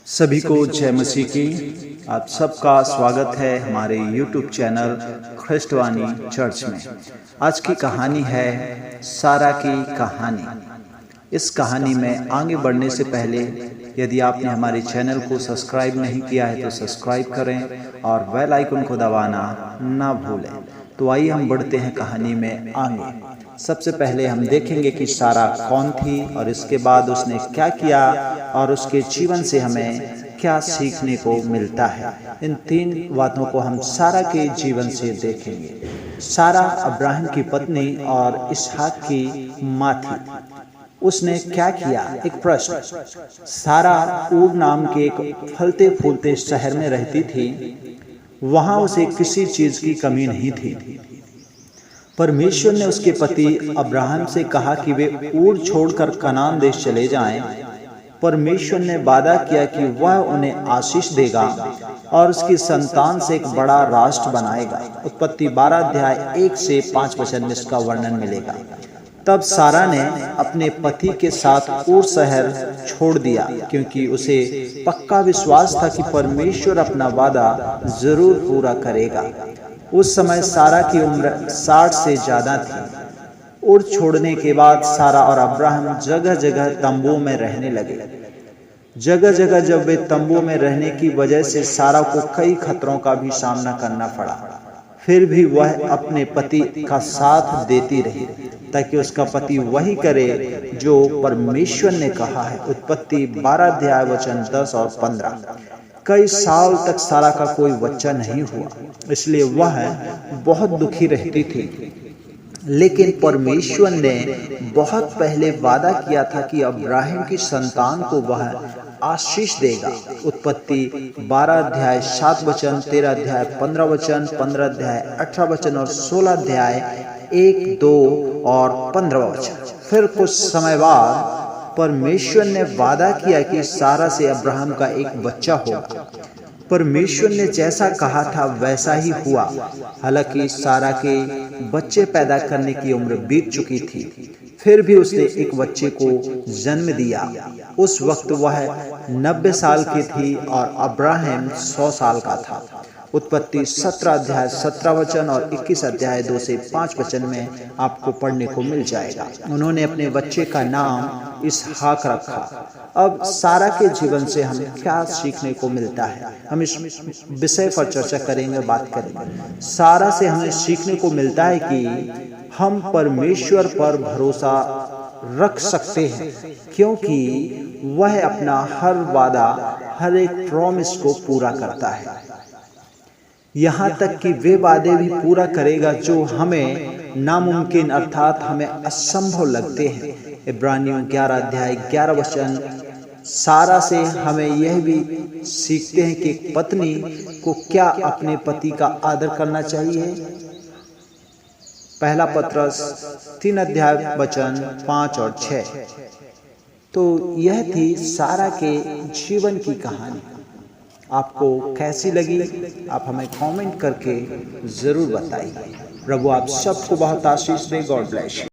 सभी को जय मसीह की। आप सबका स्वागत है हमारे YouTube चैनल ख्रिस्टवानी चर्च में। आज की कहानी है सारा की कहानी। इस कहानी में आगे बढ़ने से पहले यदि आपने हमारे चैनल को सब्सक्राइब नहीं किया है तो सब्सक्राइब करें और बेल आइकन को दबाना ना भूलें। तो आइए हम बढ़ते हैं कहानी में आगे। सबसे पहले हम देखेंगे कि सारा कौन थी और इसके बाद उसने क्या किया और उसके जीवन से हमें क्या सीखने को मिलता है। इन तीन बातों को हम सारा के जीवन से देखेंगे। सारा अब्राहम की पत्नी और इसहाक की माँ थी। उसने क्या किया? एक प्रश्न। सारा ऊर नाम के एक फलते फूलते शहर में रहती थी। वहां उसे किसी चीज की कमी नहीं थी। परमेश्वर ने उसके पति अब्राहम से कहा कि वे ऊर छोड़कर कनान देश चले जाएं। परमेश्वर ने वादा किया कि वह उन्हें आशीष देगा और उसकी संतान से एक बड़ा राष्ट्र बनाएगा। उत्पत्ति 12 अध्याय 1 से 5 वचन में इसका वर्णन मिलेगा। तब सारा ने अपने पति के साथ ऊर शहर छोड़ दिया क्योंकि उसे पक्का विश्वास था कि परमेश्वर अपना वादा जरूर पूरा करेगा। उस समय सारा की उम्र 60 से ज्यादा थी। ऊर छोड़ने के बाद सारा और अब्राहम जगह जगह तंबुओं में रहने लगे। जगह जगह जब वे तंबुओं में रहने की वजह से सारा को कई खतरों का भी सामना करना पड़ा, फिर भी वह अपने पति का साथ देती रही ताकि उसका पति वही करे जो परमेश्वर ने कहा है। उत्पत्ति 12 अध्याय वचन 10 और 15। कई साल तक सारा का कोई बच्चा नहीं हुआ, इसलिए वह बहुत दुखी रहती थी। लेकिन परमेश्वर ने बहुत पहले वादा किया था कि अब्राहम की संतान को वह आशीष देगा। उत्पत्ति 12 अध्याय 7 वचन, 13 अध्याय 15 वचन, 15 अध्याय 18 वचन और 16 अध्याय 1, 2 और 15 वचन। फिर कुछ समय बाद परमेश्वर ने वादा किया कि सारा से अब्राहम का एक बच्चा होगा। परमेश्वर ने जैसा कहा था वैसा ही हुआ। हालांकि सारा के बच्चे पैदा करने की उम्र बीत चुकी थी, फिर भी उसने एक बच्चे को जन्म दिया। उस वक्त वह 90 साल की थी और अब्राहम 100 साल का था। उत्पत्ति 17 अध्याय 17 वचन और 21 अध्याय 2 से 5 वचन में आपको पढ़ने को मिल जाएगा। उन्होंने अपने बच्चे का नाम इसहाक रखा। अब सारा के जीवन से हमें क्या सीखने को मिलता है, हम इस विषय पर चर्चा करेंगे, बात करेंगे। सारा से हमें सीखने को मिलता है कि हम परमेश्वर पर भरोसा रख सकते हैं क्योंकि वह अपना हर वादा, हर एक प्रॉमिस को पूरा करता है। यहाँ तक कि वे वादे भी पूरा करेगा जो हमें नामुमकिन अर्थात हमें असंभव लगते हैं। इब्रानियों 11 अध्याय 11 वचन। सारा से हमें यह भी सीखते हैं कि पत्नी को क्या अपने पति का आदर करना चाहिए। पहला पत्रस 3 अध्याय वचन 5 और 6। तो यह थी सारा के जीवन की कहानी। आपको कैसी लगी आप हमें कमेंट करके जरूर बताइए। प्रभु आप सबको बहुत आशीष दे। God bless you.